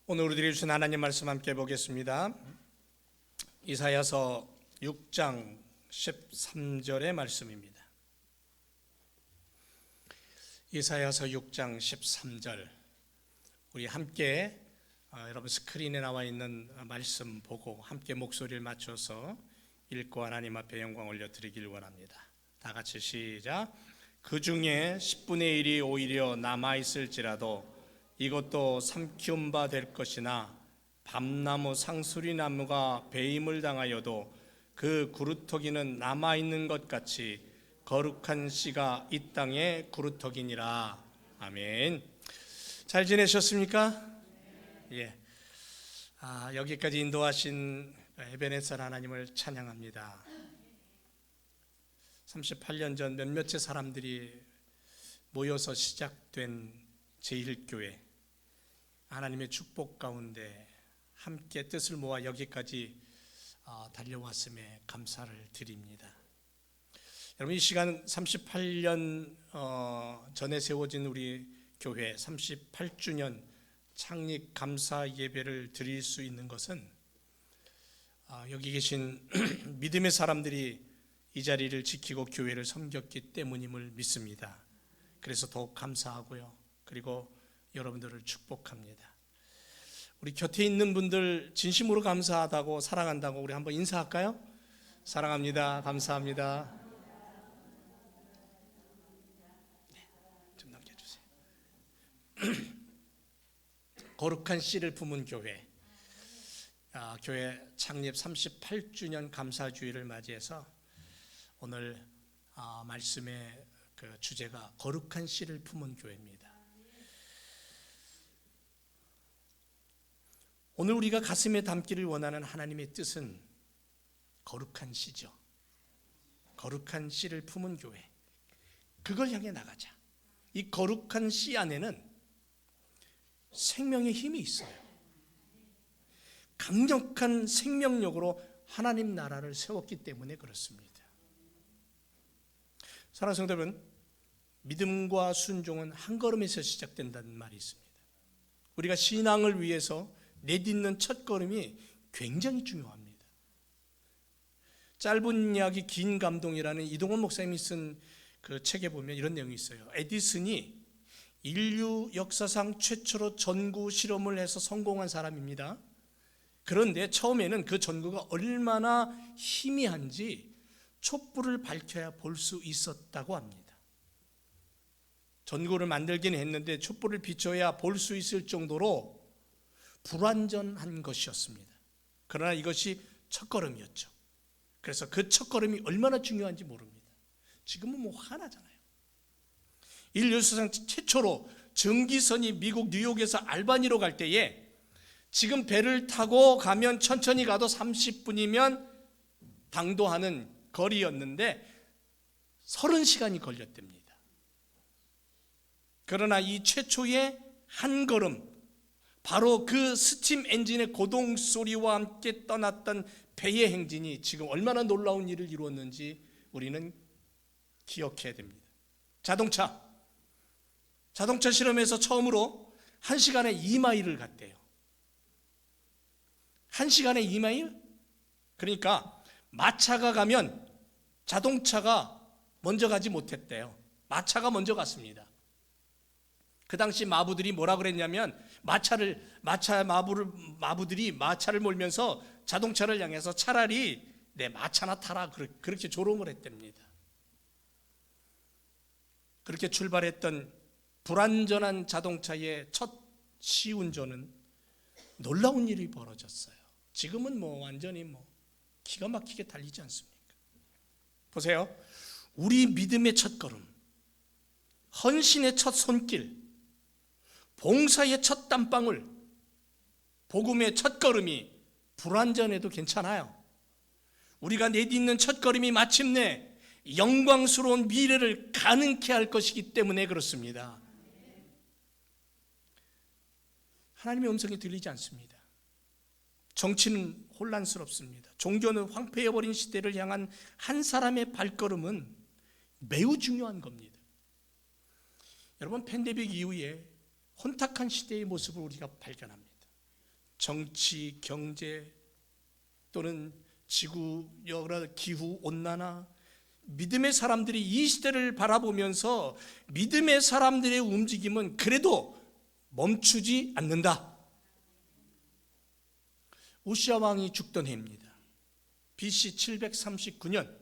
오늘 우리들이 주신 하나님 말씀 함께 보겠습니다. 이사야서 6장 13절의 말씀입니다. 이사야서 6장 13절 우리 함께 여러분 스크린에 나와 있는 말씀 보고 함께 목소리를 맞춰서 읽고 하나님 앞에 영광 올려드리길 원합니다. 다 같이 시작. 그 중에 10분의 1이 오히려 남아있을지라도 이것도 삼키운 바 될 것이나 밤나무 상수리나무가 배임을 당하여도 그 구루터기는 남아있는 것 같이 거룩한 씨가 이 땅에 구루터기니라. 아멘. 잘 지내셨습니까? 예. 여기까지 인도하신 에베네zer 하나님을 찬양합니다. 38년 전 몇몇의 사람들이 모여서 시작된 제1교회, 하나님의 축복 가운데 함께 뜻을 모아 여기까지 달려왔음에 감사를 드립니다. 여러분, 이 시간 38년 전에 세워진 우리 교회 38주년 창립 감사 예배를 드릴 수 있는 것은 여기 계신 믿음의 사람들이 이 자리를 지키고 교회를 섬겼기 때문임을 믿습니다. 그래서 더욱 감사하고요. 그리고 여러분들을 축복합니다. 우리 곁에 있는 분들 진심으로 감사하다고 사랑한다고 우리 한번 인사할까요? 사랑합니다. 감사합니다. 네, 좀 넘겨주세요. 거룩한 씨를 품은 교회, 교회 창립 38주년 감사주일을 맞이해서 오늘 말씀의 그 주제가 거룩한 씨를 품은 교회입니다. 오늘 우리가 가슴에 담기를 원하는 하나님의 뜻은 거룩한 씨죠. 거룩한 씨를 품은 교회, 그걸 향해 나가자. 이 거룩한 씨 안에는 생명의 힘이 있어요. 강력한 생명력으로 하나님 나라를 세웠기 때문에 그렇습니다. 사랑하는 성도 여러분, 믿음과 순종은 한 걸음에서 시작된다는 말이 있습니다. 우리가 신앙을 위해서 내딛는 첫 걸음이 굉장히 중요합니다. 짧은 이야기 긴 감동이라는 이동원 목사님이 쓴 그 책에 보면 이런 내용이 있어요. 에디슨이 인류 역사상 최초로 전구 실험을 해서 성공한 사람입니다. 그런데 처음에는 그 전구가 얼마나 희미한지 촛불을 밝혀야 볼 수 있었다고 합니다. 전구를 만들기는 했는데 촛불을 비춰야 볼 수 있을 정도로 불완전한 것이었습니다. 그러나 이것이 첫걸음이었죠. 그래서 그 첫걸음이 얼마나 중요한지 모릅니다. 지금은 뭐 화나잖아요. 인류 역사상 최초로 전기선이 미국 뉴욕에서 알바니로 갈 때에 지금 배를 타고 가면 천천히 가도 30분이면 당도하는 거리였는데 30시간이 걸렸답니다. 그러나 이 최초의 한 걸음, 바로 그 스팀 엔진의 고동 소리와 함께 떠났던 배의 행진이 지금 얼마나 놀라운 일을 이루었는지 우리는 기억해야 됩니다. 자동차 실험에서 처음으로 1시간에 2마일을 갔대요. 1시간에 2마일? 그러니까 마차가 가면 자동차가 먼저 가지 못했대요. 마차가 먼저 갔습니다. 그 당시 마부들이 뭐라 그랬냐면 마부들이 마차를 몰면서 자동차를 향해서 차라리 내 마차나 타라, 그렇게 조롱을 했답니다. 그렇게 출발했던 불완전한 자동차의 첫 시운전은 놀라운 일이 벌어졌어요. 지금은 완전히 기가 막히게 달리지 않습니까? 보세요. 우리 믿음의 첫걸음, 헌신의 첫 손길, 봉사의 첫 땀방울, 복음의 첫걸음이 불완전해도 괜찮아요. 우리가 내딛는 첫걸음이 마침내 영광스러운 미래를 가능케 할 것이기 때문에 그렇습니다. 하나님의 음성이 들리지 않습니다. 정치는 혼란스럽습니다. 종교는 황폐해버린 시대를 향한 한 사람의 발걸음은 매우 중요한 겁니다. 여러분, 팬데믹 이후에 혼탁한 시대의 모습을 우리가 발견합니다. 정치, 경제 또는 지구 여러 기후 온난화, 믿음의 사람들이 이 시대를 바라보면서 믿음의 사람들의 움직임은 그래도 멈추지 않는다. 우시아 왕이 죽던 해입니다. BC 739년.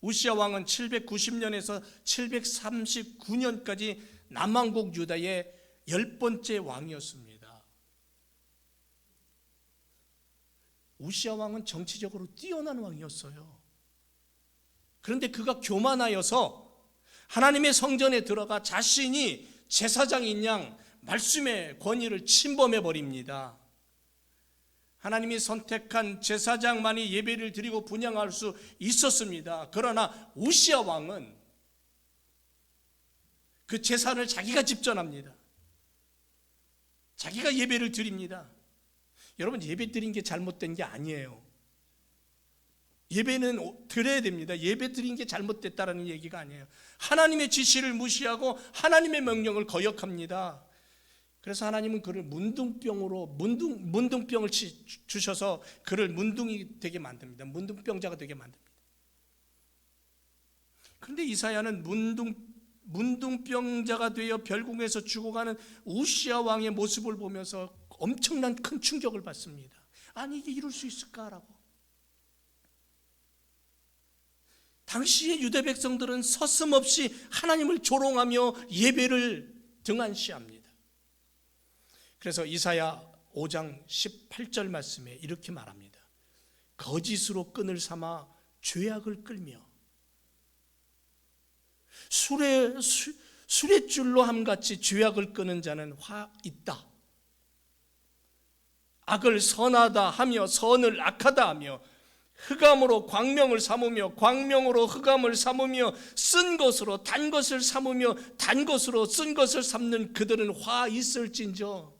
우시아 왕은 790년에서 739년까지 남왕국 유다의 10번째 왕이었습니다. 우시아 왕은 정치적으로 뛰어난 왕이었어요. 그런데 그가 교만하여서 하나님의 성전에 들어가 자신이 제사장인 양 말씀의 권위를 침범해 버립니다. 하나님이 선택한 제사장만이 예배를 드리고 분향할 수 있었습니다. 그러나 우시아 왕은 그 제사를 자기가 집전합니다. 자기가 예배를 드립니다. 여러분, 예배 드린 게 잘못된 게 아니에요. 예배는 드려야 됩니다. 예배 드린 게 잘못됐다라는 얘기가 아니에요. 하나님의 지시를 무시하고 하나님의 명령을 거역합니다. 그래서 하나님은 그를 문둥병을 주셔서 그를 문둥이 되게 만듭니다. 문둥병자가 되게 만듭니다. 그런데 이사야는 문둥병자가 되어 별궁에서 죽어가는 우시아 왕의 모습을 보면서 엄청난 큰 충격을 받습니다. 아니, 이게 이럴 수 있을까라고. 당시의 유대 백성들은 서슴없이 하나님을 조롱하며 예배를 등한시합니다. 그래서 이사야 5장 18절 말씀에 이렇게 말합니다. 거짓으로 끈을 삼아 죄악을 끌며 수레줄로 함같이 죄악을 끄는 자는 화 있다. 악을 선하다 하며 선을 악하다 하며 흑암으로 광명을 삼으며 광명으로 흑암을 삼으며 쓴 것으로 단 것을 삼으며 단 것으로 쓴 것을 삼는 그들은 화 있을진저.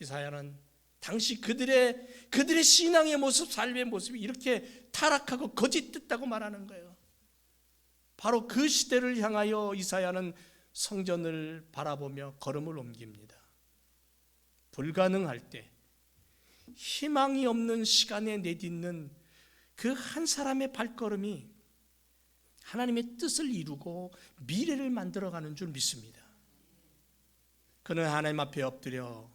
이사야는 당시 그들의 신앙의 모습, 삶의 모습이 이렇게 타락하고 거짓됐다고 말하는 거예요. 바로 그 시대를 향하여 이사야는 성전을 바라보며 걸음을 옮깁니다. 불가능할 때, 희망이 없는 시간에 내딛는 그 한 사람의 발걸음이 하나님의 뜻을 이루고 미래를 만들어가는 줄 믿습니다. 그는 하나님 앞에 엎드려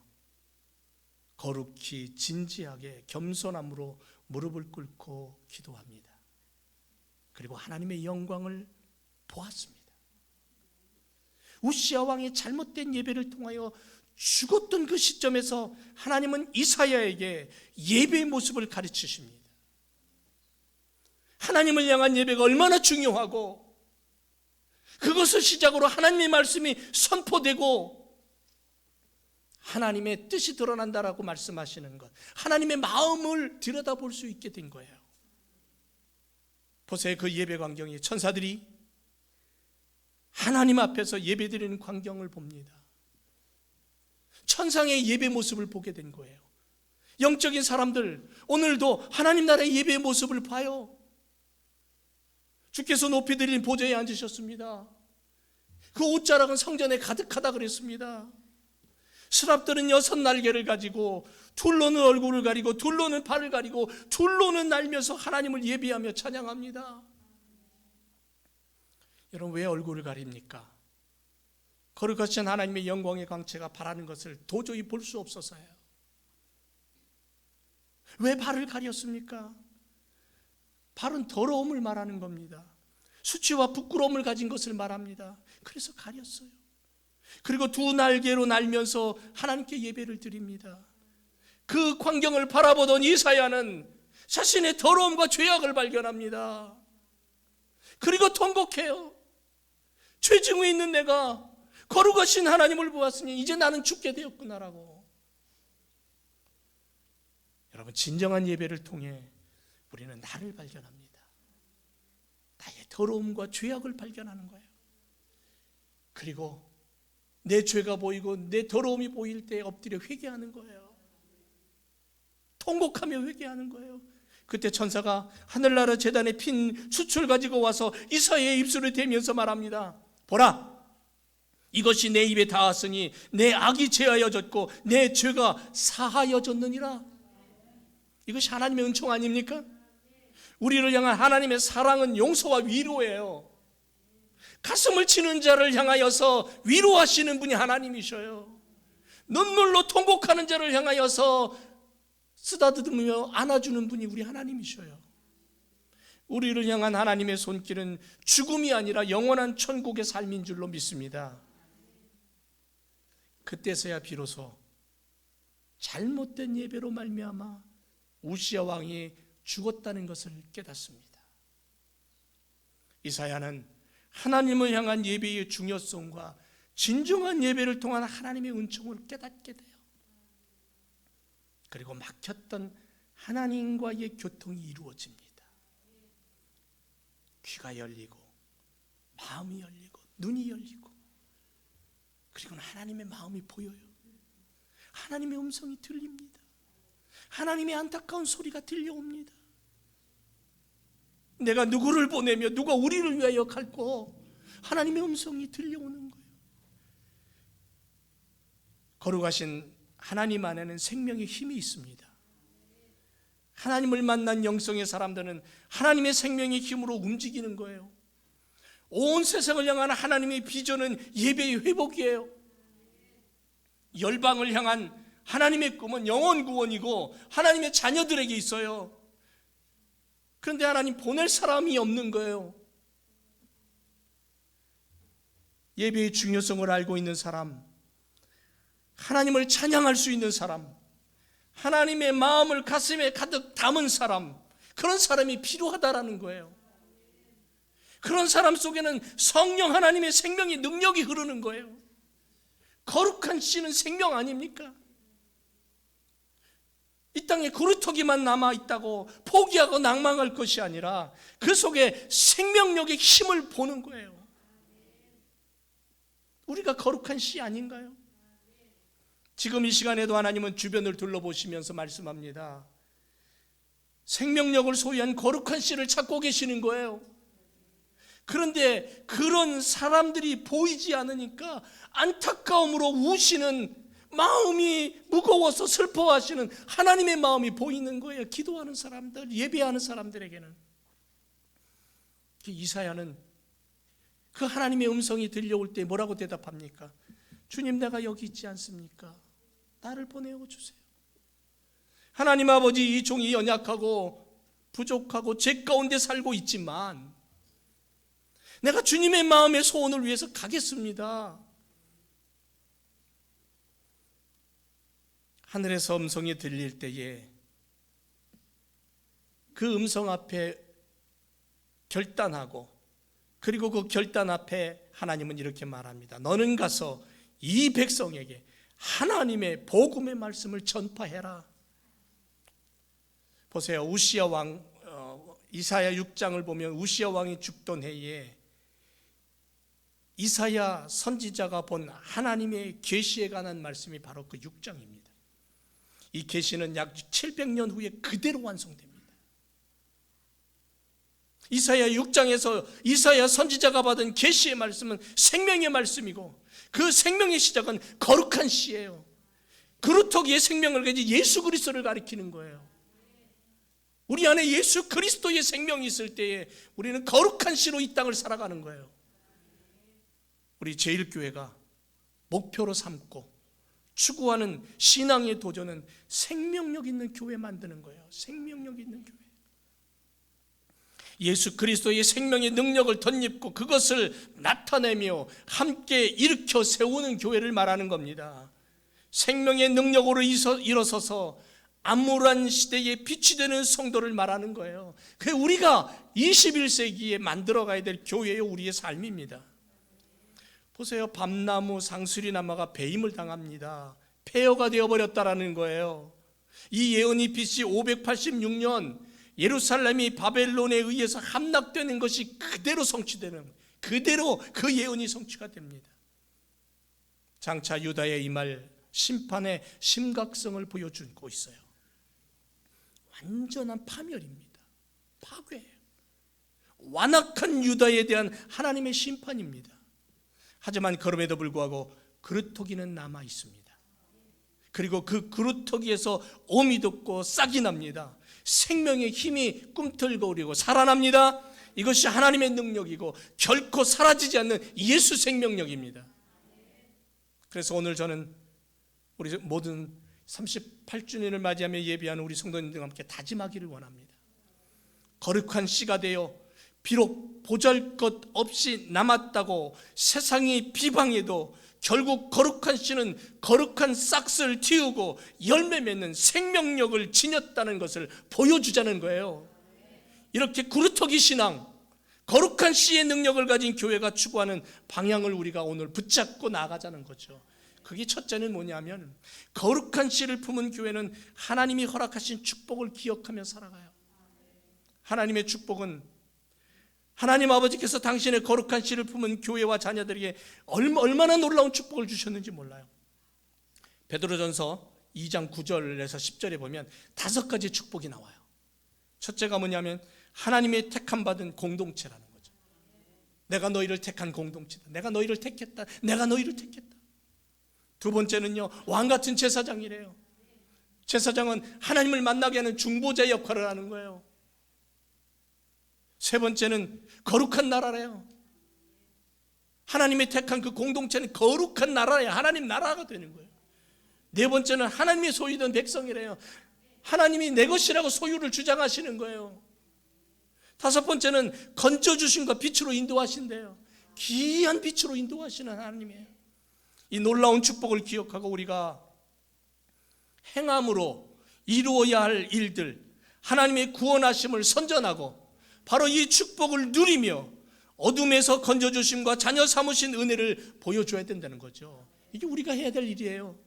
거룩히 진지하게 겸손함으로 무릎을 꿇고 기도합니다. 그리고 하나님의 영광을 보았습니다. 우시아 왕의 잘못된 예배를 통하여 죽었던 그 시점에서 하나님은 이사야에게 예배의 모습을 가르치십니다. 하나님을 향한 예배가 얼마나 중요하고 그것을 시작으로 하나님의 말씀이 선포되고 하나님의 뜻이 드러난다라고 말씀하시는 것, 하나님의 마음을 들여다볼 수 있게 된 거예요. 보세요. 그 예배 광경이 천사들이 하나님 앞에서 예배드리는 광경을 봅니다. 천상의 예배 모습을 보게 된 거예요. 영적인 사람들 오늘도 하나님 나라의 예배의 모습을 봐요. 주께서 높이 드린 보좌에 앉으셨습니다. 그 옷자락은 성전에 가득하다 그랬습니다. 스랍들은 6 날개를 가지고 둘로는 얼굴을 가리고 둘로는 발을 가리고 둘로는 날면서 하나님을 예배하며 찬양합니다. 여러분, 왜 얼굴을 가립니까? 거룩하신 하나님의 영광의 광채가 바라는 것을 도저히 볼 수 없어서요. 왜 발을 가렸습니까? 발은 더러움을 말하는 겁니다. 수치와 부끄러움을 가진 것을 말합니다. 그래서 가렸어요. 그리고 2 날개로 날면서 하나님께 예배를 드립니다. 그 광경을 바라보던 이사야는 자신의 더러움과 죄악을 발견합니다. 그리고 통곡해요. 죄증에 있는 내가 거룩하신 하나님을 보았으니 이제 나는 죽게 되었구나라고. 여러분, 진정한 예배를 통해 우리는 나를 발견합니다. 나의 더러움과 죄악을 발견하는 거예요. 그리고 내 죄가 보이고 내 더러움이 보일 때 엎드려 회개하는 거예요. 통곡하며 회개하는 거예요. 그때 천사가 하늘나라 제단에 핀 수출 가지고 와서 이사야의 입술을 대면서 말합니다. 보라, 이것이 내 입에 닿았으니 내 악이 제하여졌고 내 죄가 사하여졌느니라. 이것이 하나님의 은총 아닙니까? 우리를 향한 하나님의 사랑은 용서와 위로예요. 가슴을 치는 자를 향하여서 위로하시는 분이 하나님이셔요. 눈물로 통곡하는 자를 향하여서 쓰다듬으며 안아주는 분이 우리 하나님이셔요. 우리를 향한 하나님의 손길은 죽음이 아니라 영원한 천국의 삶인 줄로 믿습니다. 그때서야 비로소 잘못된 예배로 말미암아 우시야 왕이 죽었다는 것을 깨닫습니다. 이사야는 하나님을 향한 예배의 중요성과 진정한 예배를 통한 하나님의 은총을 깨닫게 돼요. 그리고 막혔던 하나님과의 교통이 이루어집니다. 귀가 열리고 마음이 열리고 눈이 열리고, 그리고는 하나님의 마음이 보여요. 하나님의 음성이 들립니다. 하나님의 안타까운 소리가 들려옵니다. 내가 누구를 보내며 누가 우리를 위하여 갈고, 하나님의 음성이 들려오는 거예요. 거룩하신 하나님 안에는 생명의 힘이 있습니다. 하나님을 만난 영성의 사람들은 하나님의 생명의 힘으로 움직이는 거예요. 온 세상을 향한 하나님의 비전은 예배의 회복이에요. 열방을 향한 하나님의 꿈은 영혼 구원이고 하나님의 자녀들에게 있어요. 그런데 하나님 보낼 사람이 없는 거예요. 예배의 중요성을 알고 있는 사람, 하나님을 찬양할 수 있는 사람, 하나님의 마음을 가슴에 가득 담은 사람, 그런 사람이 필요하다라는 거예요. 그런 사람 속에는 성령 하나님의 생명의 능력이 흐르는 거예요. 거룩한 씨는 생명 아닙니까? 이 땅에 그루터기만 남아있다고 포기하고 낭망할 것이 아니라 그 속에 생명력의 힘을 보는 거예요. 우리가 거룩한 씨 아닌가요? 지금 이 시간에도 하나님은 주변을 둘러보시면서 말씀합니다. 생명력을 소유한 거룩한 씨를 찾고 계시는 거예요. 그런데 그런 사람들이 보이지 않으니까 안타까움으로 우시는, 마음이 무거워서 슬퍼하시는 하나님의 마음이 보이는 거예요. 기도하는 사람들, 예배하는 사람들에게는. 이사야는 그 하나님의 음성이 들려올 때 뭐라고 대답합니까? 주님, 내가 여기 있지 않습니까? 나를 보내어 주세요. 하나님 아버지, 이 종이 연약하고 부족하고 죄 가운데 살고 있지만 내가 주님의 마음의 소원을 위해서 가겠습니다. 하늘에서 음성이 들릴 때에 그 음성 앞에 결단하고, 그리고 그 결단 앞에 하나님은 이렇게 말합니다. 너는 가서 이 백성에게 하나님의 복음의 말씀을 전파해라. 보세요. 우시야 왕, 이사야 6장을 보면 우시야 왕이 죽던 해에 이사야 선지자가 본 하나님의 계시에 관한 말씀이 바로 그 6장입니다. 이 계시는 약 700년 후에 그대로 완성됩니다. 이사야 6장에서 이사야 선지자가 받은 계시의 말씀은 생명의 말씀이고, 그 생명의 시작은 거룩한 씨예요. 그루터기의 생명을 가진 예수 그리스도를 가리키는 거예요. 우리 안에 예수 그리스도의 생명이 있을 때에 우리는 거룩한 씨로 이 땅을 살아가는 거예요. 우리 제1교회가 목표로 삼고 추구하는 신앙의 도전은 생명력 있는 교회 만드는 거예요. 생명력 있는 교회. 예수 그리스도의 생명의 능력을 덧입고 그것을 나타내며 함께 일으켜 세우는 교회를 말하는 겁니다. 생명의 능력으로 일어서서 암울한 시대에 빛이 되는 성도를 말하는 거예요. 그게 우리가 21세기에 만들어가야 될 교회의 우리의 삶입니다. 보세요. 밤나무 상수리나무가 배임을 당합니다. 폐허가 되어버렸다라는 거예요. 이 예언이 BC 586년 예루살렘이 바벨론에 의해서 함락되는 것이 그대로 성취되는, 그대로 그 예언이 성취가 됩니다. 장차 유다의 이 말 심판의 심각성을 보여주고 있어요. 완전한 파멸입니다. 파괴예요. 완악한 유다에 대한 하나님의 심판입니다. 하지만 그럼에도 불구하고 그루터기는 남아 있습니다. 그리고 그 그루터기에서 오미 돋고 싹이 납니다. 생명의 힘이 꿈틀거리고 살아납니다. 이것이 하나님의 능력이고 결코 사라지지 않는 예수 생명력입니다. 그래서 오늘 저는 우리 모든 38주년을 맞이하며 예배하는 우리 성도님들과 함께 다짐하기를 원합니다. 거룩한 씨가 되어 비록 보잘것없이 남았다고 세상이 비방해도 결국 거룩한 씨는 거룩한 싹을 틔우고 열매 맺는 생명력을 지녔다는 것을 보여주자는 거예요. 이렇게 구루터기 신앙, 거룩한 씨의 능력을 가진 교회가 추구하는 방향을 우리가 오늘 붙잡고 나가자는 거죠. 그게 첫째는 뭐냐면 거룩한 씨를 품은 교회는 하나님이 허락하신 축복을 기억하며 살아가요. 하나님의 축복은 하나님 아버지께서 당신의 거룩한 씨를 품은 교회와 자녀들에게 얼마나 놀라운 축복을 주셨는지 몰라요. 베드로전서 2장 9절에서 10절에 보면 5가지 축복이 나와요. 첫째가 뭐냐면 하나님의 택함 받은 공동체라는 거죠. 내가 너희를 택한 공동체다. 내가 너희를 택했다. 내가 너희를 택했다. 두 번째는요, 왕같은 제사장이래요. 제사장은 하나님을 만나게 하는 중보자 역할을 하는 거예요. 세 번째는 거룩한 나라래요. 하나님이 택한 그 공동체는 거룩한 나라예요. 하나님 나라가 되는 거예요. 네 번째는 하나님의 소유된 백성이래요. 하나님이 내 것이라고 소유를 주장하시는 거예요. 다섯 번째는 건져주심과 빛으로 인도하신대요. 귀한 빛으로 인도하시는 하나님이에요. 이 놀라운 축복을 기억하고 우리가 행함으로 이루어야 할 일들, 하나님의 구원하심을 선전하고 바로 이 축복을 누리며 어둠에서 건져주심과 자녀 삼으신 은혜를 보여줘야 된다는 거죠. 이게 우리가 해야 될 일이에요.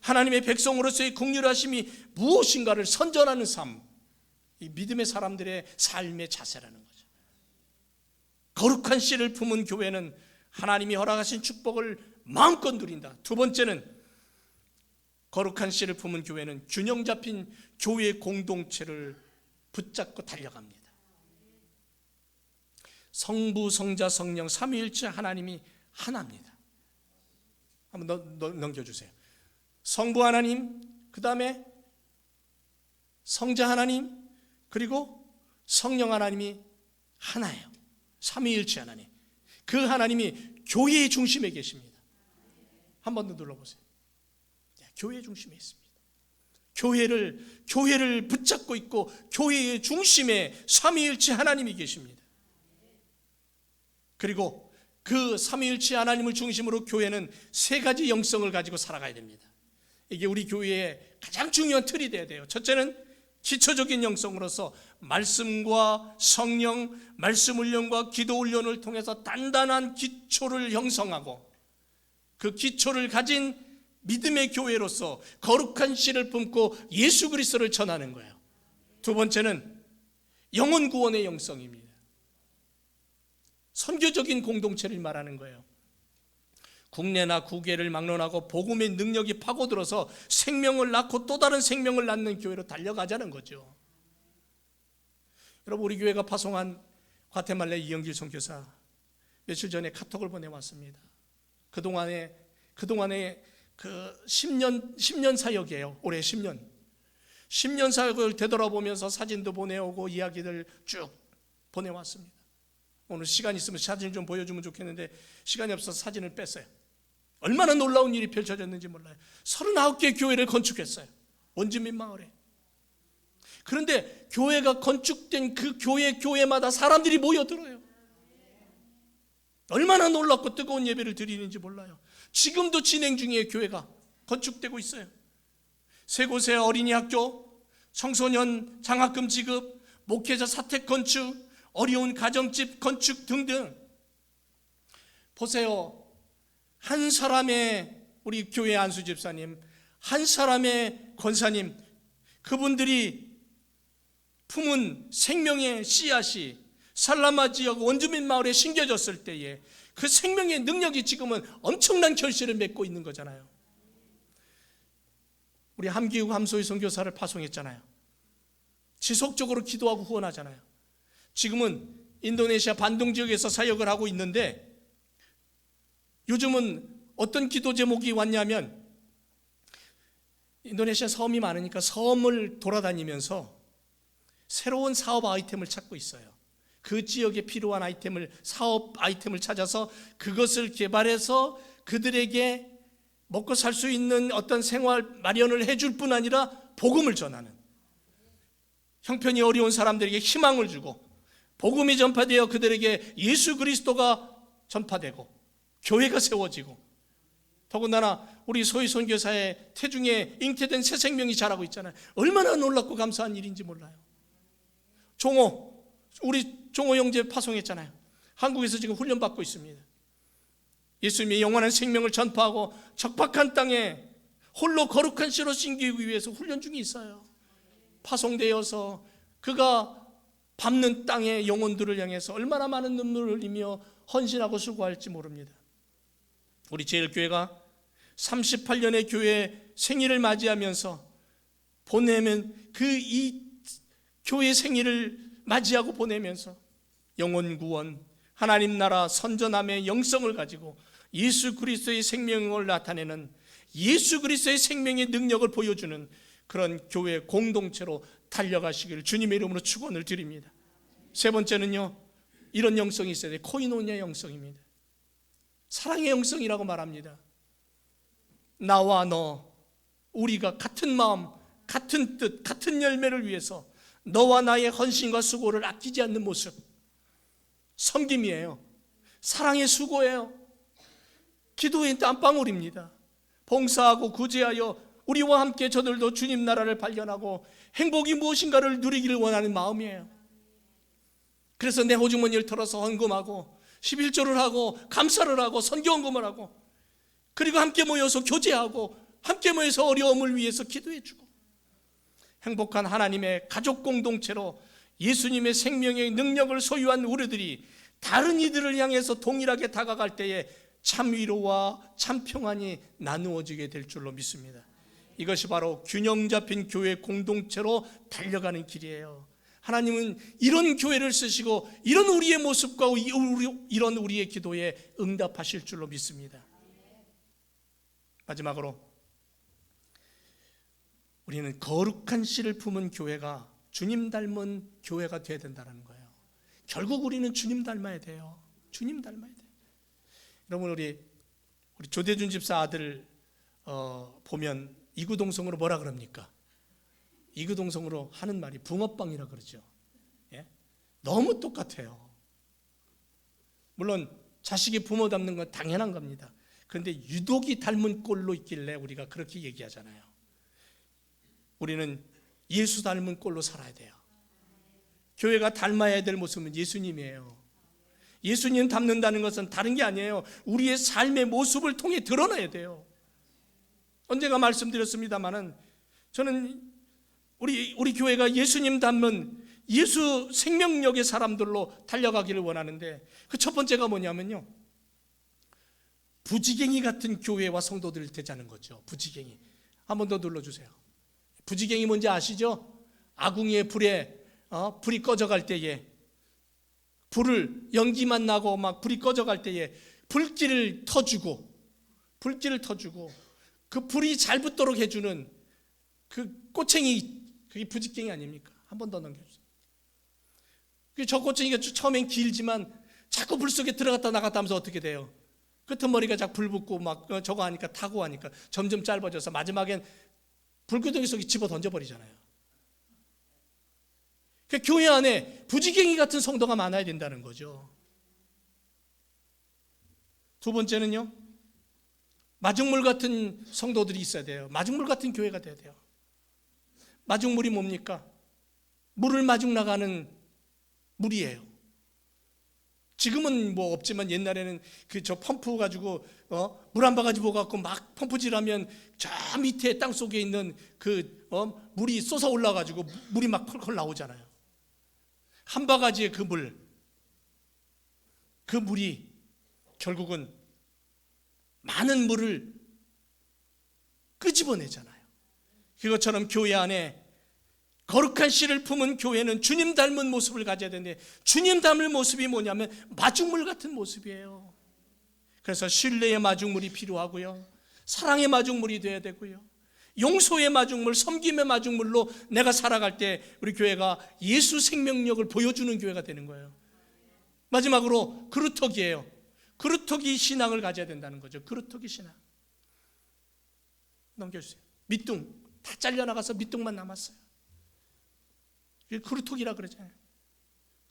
하나님의 백성으로서의 긍휼하심이 무엇인가를 선전하는 삶, 이 믿음의 사람들의 삶의 자세라는 거죠. 거룩한 씨를 품은 교회는 하나님이 허락하신 축복을 마음껏 누린다. 두 번째는 거룩한 씨를 품은 교회는 균형 잡힌 교회 공동체를 붙잡고 달려갑니다. 성부, 성자, 성령 삼위일체 하나님이 하나입니다. 한번 넘겨주세요. 성부 하나님, 그 다음에 성자 하나님, 그리고 성령 하나님이 하나예요. 삼위일체 하나님. 그 하나님이 교회의 중심에 계십니다. 한 번 더 눌러보세요. 교회의 중심에 있습니다. 교회를 붙잡고 있고 교회의 중심에 삼위일체 하나님이 계십니다. 그리고 그 삼위일체 하나님을 중심으로 교회는 세 가지 영성을 가지고 살아가야 됩니다. 이게 우리 교회의 가장 중요한 틀이 돼야 돼요. 첫째는 기초적인 영성으로서 말씀과 성령, 말씀 훈련과 기도 훈련을 통해서 단단한 기초를 형성하고 그 기초를 가진 믿음의 교회로서 거룩한 씨를 품고 예수 그리스도를 전하는 거예요. 두 번째는 영혼 구원의 영성입니다. 선교적인 공동체를 말하는 거예요. 국내나 국외를 막론하고 복음의 능력이 파고들어서 생명을 낳고 또 다른 생명을 낳는 교회로 달려가자는 거죠. 여러분, 우리 교회가 파송한 과테말라 이영길 선교사 며칠 전에 카톡을 보내왔습니다. 그동안에 그 10년 사역이에요. 올해 10년 사역을 되돌아보면서 사진도 보내오고 이야기들 쭉 보내왔습니다. 오늘 시간 있으면 사진 좀 보여주면 좋겠는데 시간이 없어서 사진을 뺐어요. 얼마나 놀라운 일이 펼쳐졌는지 몰라요. 39개 교회를 건축했어요. 원주민 마을에. 그런데 교회가 건축된 그 교회마다 사람들이 모여들어요. 얼마나 놀랍고 뜨거운 예배를 드리는지 몰라요. 지금도 진행 중이에요. 교회가 건축되고 있어요. 세 곳의 어린이 학교, 청소년 장학금 지급, 목회자 사택 건축, 어려운 가정집 건축 등등. 보세요. 한 사람의, 우리 교회 안수 집사님, 한 사람의 권사님, 그분들이 품은 생명의 씨앗이 살라마 지역 원주민 마을에 심겨졌을 때에 그 생명의 능력이 지금은 엄청난 결실을 맺고 있는 거잖아요. 우리 함기욱 함소희 선교사를 파송했잖아요. 지속적으로 기도하고 후원하잖아요. 지금은 인도네시아 반동 지역에서 사역을 하고 있는데 요즘은 어떤 기도 제목이 왔냐면, 인도네시아 섬이 많으니까 섬을 돌아다니면서 새로운 사업 아이템을 찾고 있어요. 그 지역에 필요한 아이템을, 사업 아이템을 찾아서 그것을 개발해서 그들에게 먹고 살 수 있는 어떤 생활 마련을 해줄 뿐 아니라 복음을 전하는, 형편이 어려운 사람들에게 희망을 주고 복음이 전파되어 그들에게 예수 그리스도가 전파되고 교회가 세워지고, 더군다나 우리 소희 선교사의 태중에 잉태된 새 생명이 자라고 있잖아요. 얼마나 놀랍고 감사한 일인지 몰라요. 종호, 우리 종호 형제 파송했잖아요. 한국에서 지금 훈련받고 있습니다. 예수님의 영원한 생명을 전파하고 적박한 땅에 홀로 거룩한 씨로 심기기 위해서 훈련 중에 있어요. 파송되어서 그가 밟는 땅의 영혼들을 향해서 얼마나 많은 눈물을 흘리며 헌신하고 수고할지 모릅니다. 우리 제일교회가 38년의 교회 생일을 맞이하면서 보내면 이 교회 생일을 맞이하고 보내면서 영혼 구원, 하나님 나라 선전함의 영성을 가지고 예수 그리스도의 생명을 나타내는, 예수 그리스도의 생명의 능력을 보여주는 그런 교회 공동체로 달려가시기를 주님의 이름으로 축원을 드립니다. 세 번째는요, 이런 영성이 있어야 돼요. 코이노니아 영성입니다. 사랑의 영성이라고 말합니다. 나와 너, 우리가 같은 마음, 같은 뜻, 같은 열매를 위해서 너와 나의 헌신과 수고를 아끼지 않는 모습, 섬김이에요. 사랑의 수고예요. 기도의 땀방울입니다. 봉사하고 구제하여 우리와 함께 저들도 주님 나라를 발견하고 행복이 무엇인가를 누리기를 원하는 마음이에요. 그래서 내 호주머니를 털어서 헌금하고 11조를 하고 감사를 하고 선교헌금을 하고, 그리고 함께 모여서 교제하고 함께 모여서 어려움을 위해서 기도해주고, 행복한 하나님의 가족 공동체로 예수님의 생명의 능력을 소유한 우리들이 다른 이들을 향해서 동일하게 다가갈 때에 참 위로와 참 평안이 나누어지게 될 줄로 믿습니다. 이것이 바로 균형 잡힌 교회 공동체로 달려가는 길이에요. 하나님은 이런 교회를 쓰시고 이런 우리의 모습과 이런 우리의 기도에 응답하실 줄로 믿습니다. 마지막으로 우리는 거룩한 씨를 품은 교회가 주님 닮은 교회가 되어야 된다는 거예요. 결국 우리는 주님 닮아야 돼요. 주님 닮아야 돼요. 여러분, 우리 조대준 집사 아들 보면 이구동성으로 뭐라 그럽니까? 이구동성으로 하는 말이 붕어빵이라 그러죠. 예? 너무 똑같아요. 물론 자식이 부모 닮는 건 당연한 겁니다. 그런데 유독이 닮은 꼴로 있길래 우리가 그렇게 얘기하잖아요. 우리는 예수 닮은 꼴로 살아야 돼요. 교회가 닮아야 될 모습은 예수님이에요. 예수님 닮는다는 것은 다른 게 아니에요. 우리의 삶의 모습을 통해 드러나야 돼요. 언젠가 말씀드렸습니다마는 저는 우리 교회가 예수님 닮은 예수 생명력의 사람들로 달려가기를 원하는데, 그 첫 번째가 뭐냐면요, 부지갱이 같은 교회와 성도들을 되자는 거죠. 부지갱이. 한 번 더 눌러주세요. 부지갱이 뭔지 아시죠? 아궁이의 불이 꺼져갈 때에, 연기만 나고 막 불이 꺼져갈 때에 불길을 터주고 그 불이 잘 붙도록 해주는 그 꼬챙이, 그게 부지갱이 아닙니까? 한 번 더 넘겨주세요. 저 꼬챙이가 처음엔 길지만 자꾸 불 속에 들어갔다 나갔다 하면서 어떻게 돼요? 끄트머리가 자꾸 불 붙고 막 저거 하니까 타고 하니까 점점 짧아져서 마지막엔 불구덩이 속에 집어 던져버리잖아요. 그러니까 교회 안에 부지갱이 같은 성도가 많아야 된다는 거죠. 두 번째는요, 마중물 같은 성도들이 있어야 돼요. 마중물 같은 교회가 돼야 돼요. 마중물이 뭡니까? 물을 마중 나가는 물이에요. 지금은 뭐 없지만 옛날에는 저 펌프 가지고 물 한 바가지 부어갖고 막 펌프질하면 저 밑에 땅 속에 있는 물이 쏟아 올라가지고 물이 막 컬컬 나오잖아요. 한 바가지의 그 물이 결국은 많은 물을 끄집어내잖아요. 그것처럼 교회 안에 거룩한 씨를 품은 교회는 주님 닮은 모습을 가져야 되는데, 주님 닮을 모습이 뭐냐면 마중물 같은 모습이에요. 그래서 신뢰의 마중물이 필요하고요, 사랑의 마중물이 되어야 되고요, 용서의 마중물, 섬김의 마중물로 내가 살아갈 때 우리 교회가 예수 생명력을 보여주는 교회가 되는 거예요. 마지막으로 그루터기예요. 그루터기 신앙을 가져야 된다는 거죠. 그루터기 신앙. 넘겨주세요. 밑둥 다 잘려나가서 밑둥만 남았어요. 이게 그루터기라 그러잖아요.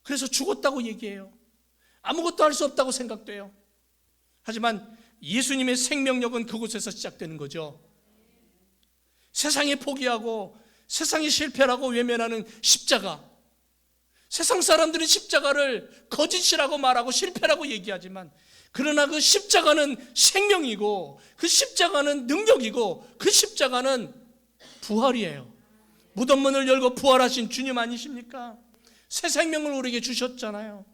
그래서 죽었다고 얘기해요. 아무것도 할 수 없다고 생각돼요. 하지만 예수님의 생명력은 그곳에서 시작되는 거죠. 세상에 포기하고 세상에 실패라고 외면하는 십자가, 세상 사람들은 십자가를 거짓이라고 말하고 실패라고 얘기하지만, 그러나 그 십자가는 생명이고 그 십자가는 능력이고 그 십자가는 부활이에요. 무덤 문을 열고 부활하신 주님 아니십니까? 새 생명을 우리에게 주셨잖아요.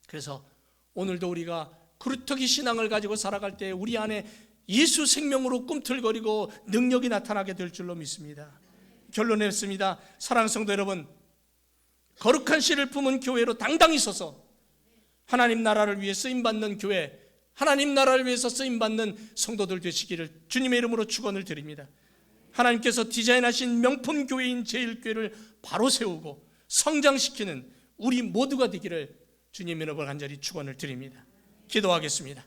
그래서 오늘도 우리가 그루터기 신앙을 가지고 살아갈 때 우리 안에 예수 생명으로 꿈틀거리고 능력이 나타나게 될 줄로 믿습니다. 결론 냈습니다. 사랑하는 성도 여러분, 거룩한 씨를 품은 교회로 당당히 서서 하나님 나라를 위해 쓰임받는 교회, 하나님 나라를 위해서 쓰임받는 성도들 되시기를 주님의 이름으로 축원을 드립니다. 하나님께서 디자인하신 명품 교회인 제1교회를 바로 세우고 성장시키는 우리 모두가 되기를 주님의 이름으로 간절히 축원을 드립니다. 기도하겠습니다.